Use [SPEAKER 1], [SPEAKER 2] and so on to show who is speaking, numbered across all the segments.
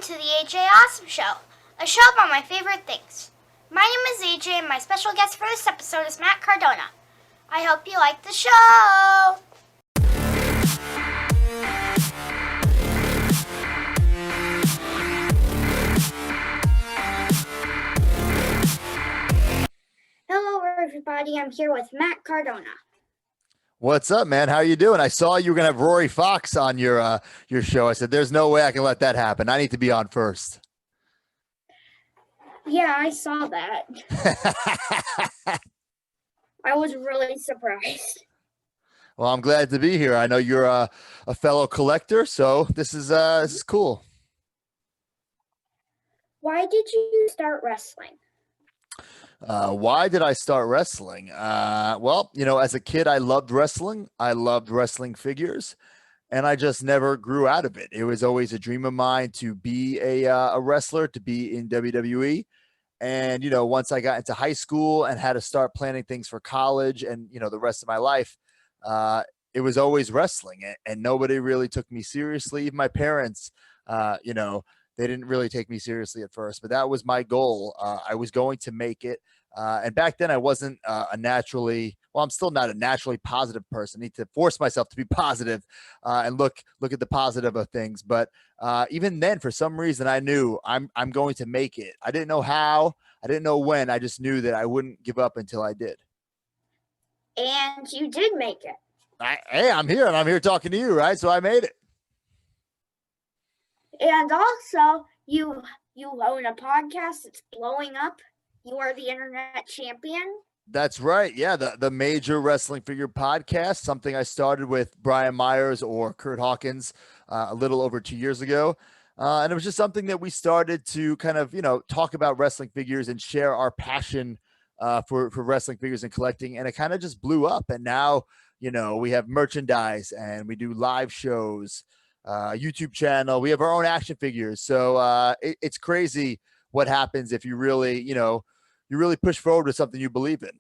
[SPEAKER 1] to the AJ Awesome Show, a show about my favorite things. My name is AJ and my special guest for this episode is Matt Cardona. I hope you like the show! Hello everybody, I'm here with Matt Cardona.
[SPEAKER 2] What's up, man? How you doing? I saw you were gonna have Rory Fox on your show. I said, "There's no way I can let that happen. I need to be on first."
[SPEAKER 1] Yeah, I saw that. I was really surprised.
[SPEAKER 2] Well, I'm glad to be here. I know you're a fellow collector, so this is cool.
[SPEAKER 1] Why did you start wrestling?
[SPEAKER 2] Why did I start wrestling? Well, as a kid, I loved wrestling. I loved wrestling figures, and I just never grew out of it. It was always a dream of mine to be a wrestler, to be in WWE. And, once I got into high school and had to start planning things for college and, the rest of my life, it was always wrestling, and nobody really took me seriously. Even my parents, they didn't really take me seriously at first, but that was my goal. I was going to make it. And back then I wasn't I'm still not a naturally positive person. I need to force myself to be positive and look at the positive of things. But even then, for some reason, I knew I'm going to make it. I didn't know how, I didn't know when. I just knew that I wouldn't give up until I did.
[SPEAKER 1] And you did make it.
[SPEAKER 2] Hey, I'm here, and I'm here talking to you, right? So I made it.
[SPEAKER 1] And also, you own a podcast that's blowing up. You are the internet champion.
[SPEAKER 2] That's right. Yeah, the Major Wrestling Figure Podcast, something I started with Brian Myers or Kurt Hawkins a little over 2 years ago. And it was just something that we started to kind of, talk about wrestling figures and share our passion for wrestling figures and collecting. And it kind of just blew up. And now, we have merchandise and we do live shows, YouTube channel. We have our own action figures. So it's crazy what happens if you really, you really push forward with something you believe in.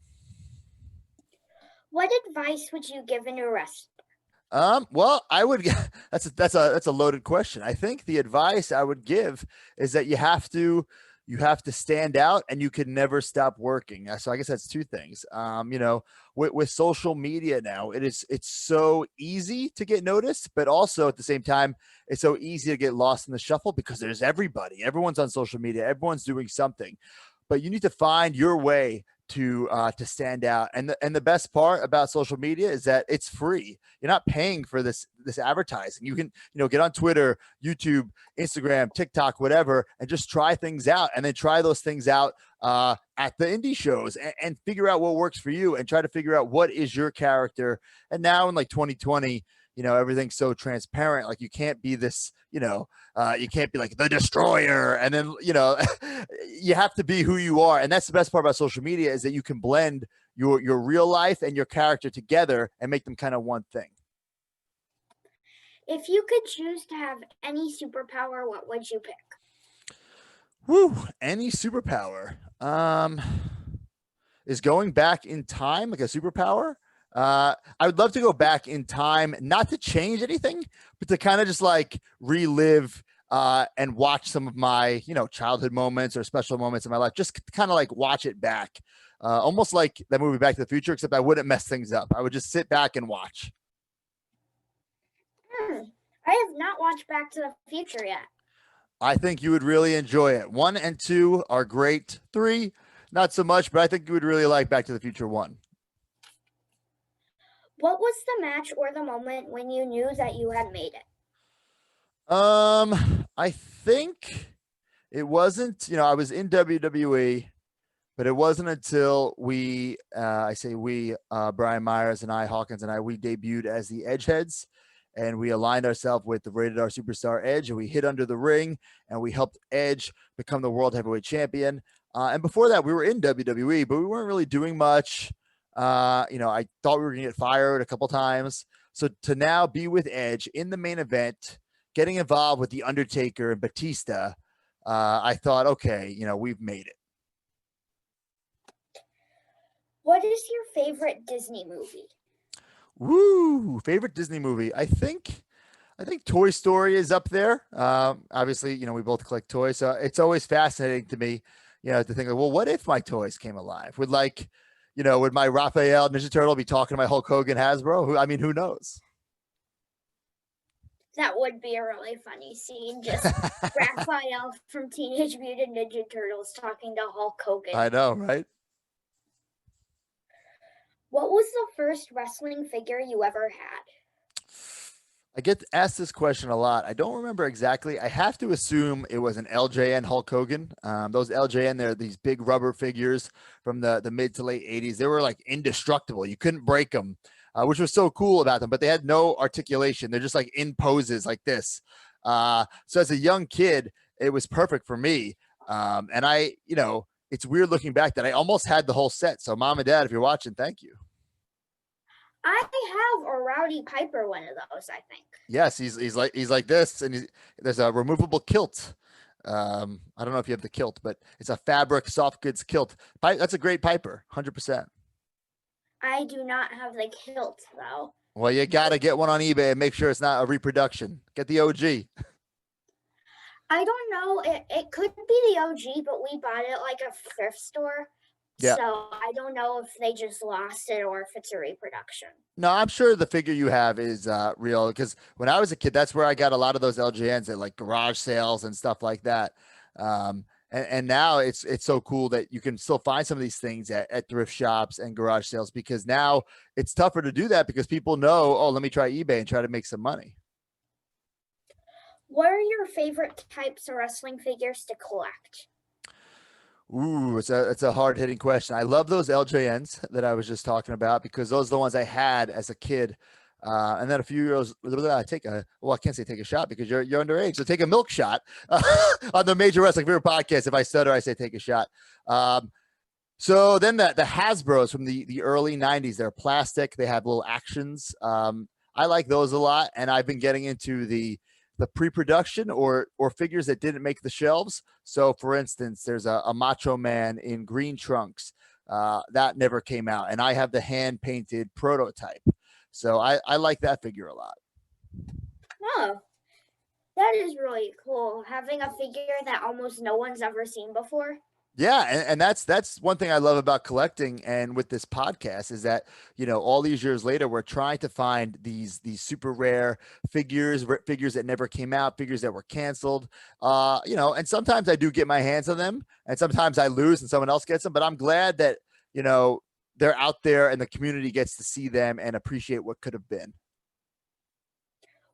[SPEAKER 1] What advice would you give a new wrestler?
[SPEAKER 2] Well, I would. That's a loaded question. I think the advice I would give is that you have to stand out, and you can never stop working. So I guess that's two things. With social media now, it's so easy to get noticed, but also at the same time, it's so easy to get lost in the shuffle because there's everyone's on social media, everyone's doing something, but you need to find your way to stand out. And the best part about social media is that it's free. You're not paying for this advertising. You can, get on Twitter, YouTube, Instagram, TikTok, whatever, and just try things out, and then try those things out at the indie shows and figure out what works for you, and try to figure out what is your character. And now in like 2020, everything's so transparent. Like you can't be this, you can't be like the destroyer. And then, you have to be who you are. And that's the best part about social media, is that you can blend your real life and your character together and make them kind of one thing.
[SPEAKER 1] If you could choose to have any superpower, what would you pick?
[SPEAKER 2] Any superpower. Is going back in time like a superpower? I would love to go back in time, not to change anything, but to kind of just like relive and watch some of my, childhood moments or special moments in my life. Just kind of like watch it back, almost like that movie Back to the Future, except I wouldn't mess things up. I would just sit back and watch.
[SPEAKER 1] I have not watched Back to the Future yet.
[SPEAKER 2] I think you would really enjoy it. 1 and 2 are great. 3, not so much, but I think you would really like Back to the Future 1.
[SPEAKER 1] What was the match or the moment when you knew that you had made it?
[SPEAKER 2] I think it wasn't, I was in WWE, but it wasn't until Brian Myers and I, Hawkins and I, we debuted as the Edgeheads, and we aligned ourselves with the Rated R Superstar Edge, and we hit under the ring, and we helped Edge become the World Heavyweight Champion. And before that, we were in WWE, but we weren't really doing much. I thought we were going to get fired a couple times. So to now be with Edge in the main event, getting involved with The Undertaker and Batista, I thought, okay, we've made it.
[SPEAKER 1] What is your favorite Disney movie?
[SPEAKER 2] Favorite Disney movie? I think I think Toy Story is up there. Obviously, we both collect toys, so it's always fascinating to me, to think, like, well, what if my toys came alive? Would my Raphael Ninja Turtle be talking to my Hulk Hogan Hasbro? Who knows?
[SPEAKER 1] That would be a really funny scene. Just Raphael from Teenage Mutant Ninja Turtles talking to Hulk Hogan.
[SPEAKER 2] I know, right?
[SPEAKER 1] What was the first wrestling figure you ever had?
[SPEAKER 2] I get asked this question a lot. I don't remember exactly. I have to assume it was an LJN Hulk Hogan. Those LJN, they're these big rubber figures from the mid to late 80s. They were like indestructible. You couldn't break them, which was so cool about them, but they had no articulation. They're just like in poses like this. So as a young kid, it was perfect for me. And it's weird looking back that I almost had the whole set. So mom and dad, if you're watching, thank you.
[SPEAKER 1] I have a Rowdy Piper one of those, I think.
[SPEAKER 2] Yes, he's like this, and there's a removable kilt. I don't know if you have the kilt, but it's a fabric soft goods kilt. That's a great Piper, 100%.
[SPEAKER 1] I do not have the kilt though.
[SPEAKER 2] Well, you got to get one on eBay and make sure it's not a reproduction. Get the OG.
[SPEAKER 1] I don't know. It could be the OG, but we bought it like a thrift store.
[SPEAKER 2] Yeah.
[SPEAKER 1] So I don't know if they just lost it or if it's a reproduction.
[SPEAKER 2] No, I'm sure the figure you have is real, because when I was a kid, that's where I got a lot of those LJNs at like garage sales and stuff like that. And now it's so cool that you can still find some of these things at thrift shops and garage sales, because now it's tougher to do that because people know, oh, let me try eBay and try to make some money.
[SPEAKER 1] What are your favorite types of wrestling figures to collect?
[SPEAKER 2] Ooh, it's a hard hitting question. I love those LJNs that I was just talking about, because those are the ones I had as a kid. And then a few years, I can't say take a shot because you're underage. So take a milk shot on the Major Wrestling Fever podcast. If I stutter, I say take a shot. So then the Hasbros from the early 90s, they're plastic. They have little actions. I like those a lot. And I've been getting into the pre-production or figures that didn't make the shelves. So for instance, there's a Macho Man in green trunks that never came out, and I have the hand painted prototype. So I like that figure a lot.
[SPEAKER 1] Oh, that is really cool. Having a figure that almost no one's ever seen before.
[SPEAKER 2] Yeah, and that's one thing I love about collecting and with this podcast is that, all these years later, we're trying to find these super rare figures that never came out, figures that were canceled. And sometimes I do get my hands on them, and sometimes I lose and someone else gets them. But I'm glad that they're out there and the community gets to see them and appreciate what could have been.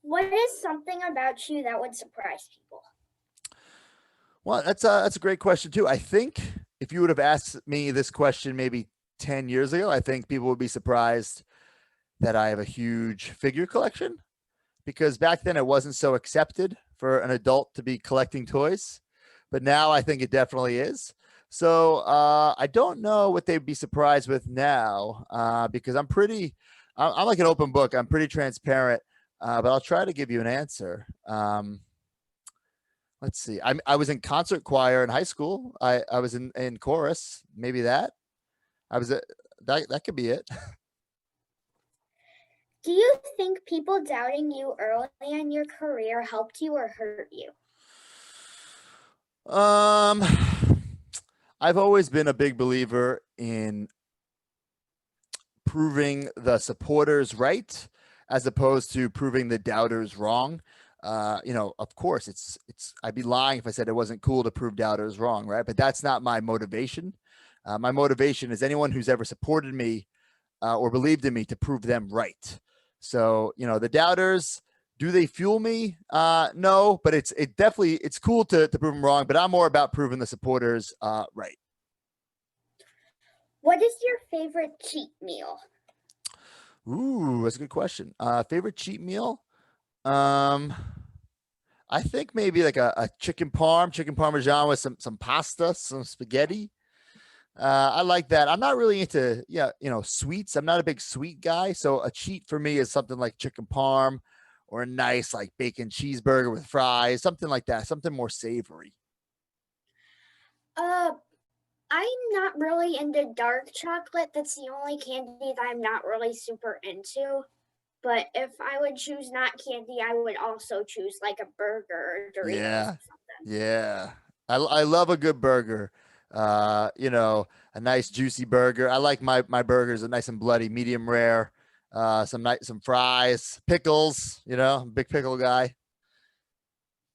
[SPEAKER 1] What is something about you that would surprise people?
[SPEAKER 2] Well, that's a great question too. I think if you would have asked me this question maybe 10 years ago, I think people would be surprised that I have a huge figure collection, because back then it wasn't so accepted for an adult to be collecting toys, but now I think it definitely is. So I don't know what they'd be surprised with now, because I'm like an open book. I'm pretty transparent, but I'll try to give you an answer. Let's see. I was in concert choir in high school. I was in chorus. Maybe that. That could be it.
[SPEAKER 1] Do you think people doubting you early in your career helped you or hurt you?
[SPEAKER 2] I've always been a big believer in proving the supporters right as opposed to proving the doubters wrong. Of course, it's I'd be lying if I said it wasn't cool to prove doubters wrong, right? But that's not my motivation. My motivation is anyone who's ever supported me or believed in me to prove them right. So, the doubters, do they fuel me? No, but it's cool to prove them wrong, but I'm more about proving the supporters right.
[SPEAKER 1] What is your favorite cheat meal?
[SPEAKER 2] Ooh, that's a good question. Favorite cheat meal? I think maybe like a chicken parmesan with some pasta, some spaghetti. I like that. I'm not really into sweets. I'm not a big sweet guy, so a cheat for me is something like chicken parm or a nice like bacon cheeseburger with fries, something like that, something more savory.
[SPEAKER 1] I'm not really into dark chocolate. That's the only candy that I'm not really super into. But if I would choose not candy, I would also choose like a burger or Doritos
[SPEAKER 2] Yeah.
[SPEAKER 1] or something.
[SPEAKER 2] Yeah. I love a good burger. A nice juicy burger. I like my burgers are nice and bloody, medium rare. Some fries, pickles, I'm a big pickle guy.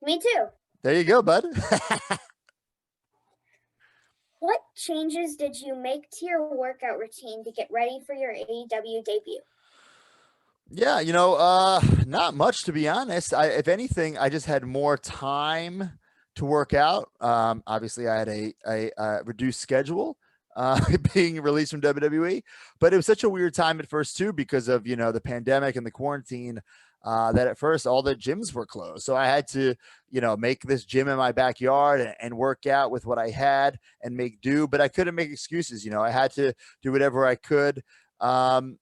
[SPEAKER 1] Me too.
[SPEAKER 2] There you go, bud.
[SPEAKER 1] What changes did you make to your workout routine to get ready for your AEW debut?
[SPEAKER 2] Yeah, not much to be honest. If anything, I just had more time to work out. Obviously, I had a reduced schedule being released from WWE, but it was such a weird time at first too because of the pandemic and the quarantine. That at first all the gyms were closed, so I had to make this gym in my backyard and work out with what I had and make do. But I couldn't make excuses. I had to do whatever I could. And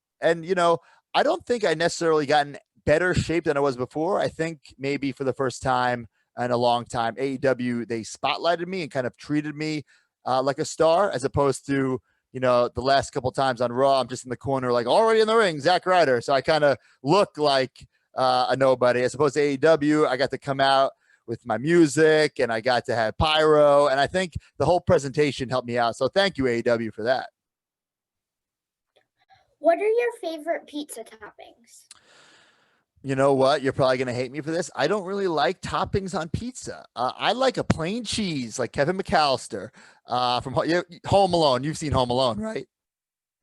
[SPEAKER 2] I don't think I necessarily got in better shape than I was before. I think maybe for the first time in a long time, AEW, they spotlighted me and kind of treated me like a star as opposed to, the last couple times on Raw, I'm just in the corner, like already in the ring, Zack Ryder. So I kind of look like a nobody as opposed to AEW. I got to come out with my music and I got to have pyro. And I think the whole presentation helped me out. So thank you, AEW, for that.
[SPEAKER 1] What are your favorite pizza toppings?
[SPEAKER 2] You know what? You're probably going to hate me for this. I don't really like toppings on pizza. I like a plain cheese, like Kevin McAllister from Home Alone. You've seen Home Alone, right?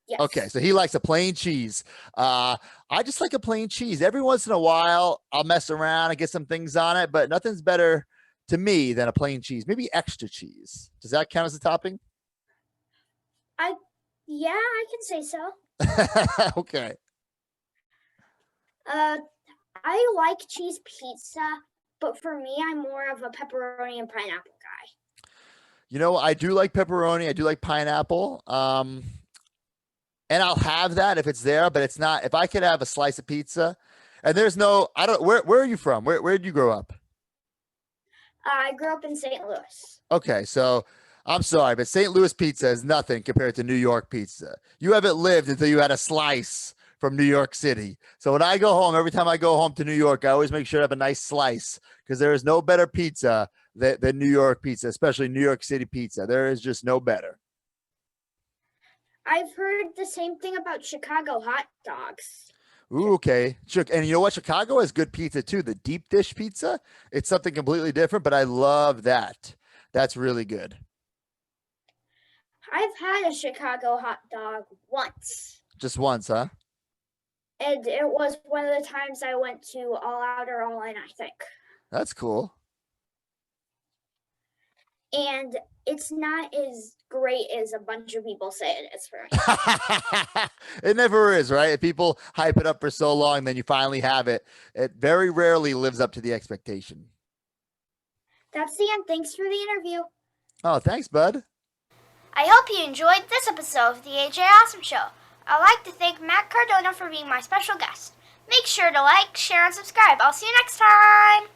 [SPEAKER 1] Yes.
[SPEAKER 2] Okay, so he likes a plain cheese. I just like a plain cheese. Every once in a while, I'll mess around and get some things on it, but nothing's better to me than a plain cheese. Maybe extra cheese. Does that count as a topping?
[SPEAKER 1] Yeah, I can say so.
[SPEAKER 2] Okay.
[SPEAKER 1] I like cheese pizza, but for me, I'm more of a pepperoni and pineapple guy.
[SPEAKER 2] I do like pepperoni. I do like pineapple. And I'll have that if it's there, but it's not. If I could have a slice of pizza, and there's no, I don't. Where are you from? Where did you grow up?
[SPEAKER 1] I grew up in St. Louis.
[SPEAKER 2] Okay, so I'm sorry, but St. Louis pizza is nothing compared to New York pizza. You haven't lived until you had a slice from New York City. So when I go home, every time I go home to New York, I always make sure to have a nice slice because there is no better pizza than New York pizza, especially New York City pizza. There is just no better.
[SPEAKER 1] I've heard the same thing about Chicago hot dogs.
[SPEAKER 2] Ooh, okay. And you know what? Chicago has good pizza too. The deep dish pizza. It's something completely different, but I love that. That's really good.
[SPEAKER 1] I've had a Chicago hot dog once.
[SPEAKER 2] Just once, huh?
[SPEAKER 1] And it was one of the times I went to All Out or All In, I think.
[SPEAKER 2] That's cool.
[SPEAKER 1] And it's not as great as a bunch of people say it is for me.
[SPEAKER 2] It never is, right? If people hype it up for so long, then you finally have it. It very rarely lives up to the expectation.
[SPEAKER 1] That's the end. Thanks for the interview.
[SPEAKER 2] Oh, thanks, bud.
[SPEAKER 1] I hope you enjoyed this episode of the AJ Awesome Show. I'd like to thank Matt Cardona for being my special guest. Make sure to like, share, and subscribe. I'll see you next time.